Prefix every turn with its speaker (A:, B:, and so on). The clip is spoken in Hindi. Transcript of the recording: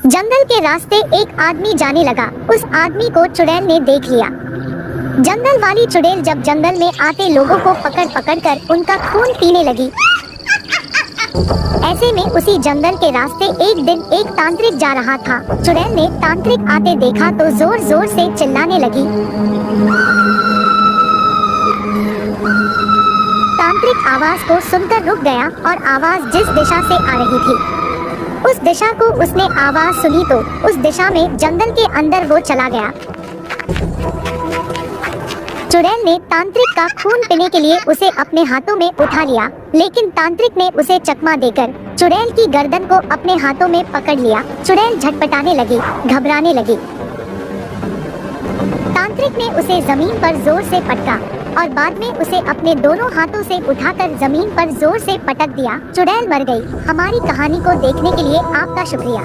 A: जंगल के रास्ते एक आदमी जाने लगा। उस आदमी को चुड़ैल ने देख लिया। जंगल वाली चुड़ैल जब जंगल में आते लोगों को पकड़ पकड़ कर उनका खून पीने लगी। ऐसे में उसी जंगल के रास्ते एक दिन एक तांत्रिक जा रहा था। चुड़ैल ने तांत्रिक आते देखा तो जोर जोर से चिल्लाने लगी। तांत्रिक आवाज को सुनकर रुक गया और आवाज जिस दिशा से आ रही थी उस दिशा को उसने आवाज सुनी तो उस दिशा में जंगल के अंदर वो चला गया। चुड़ैल ने तांत्रिक का खून पीने के लिए उसे अपने हाथों में उठा लिया, लेकिन तांत्रिक ने उसे चकमा देकर चुड़ैल की गर्दन को अपने हाथों में पकड़ लिया। चुड़ैल झटपटाने लगी, घबराने लगी। तांत्रिक ने उसे जमीन पर जोर से पटका और बाद में उसे अपने दोनों हाथों से उठाकर जमीन पर जोर से पटक दिया। चुड़ैल मर गई। हमारी कहानी को देखने के लिए आपका शुक्रिया।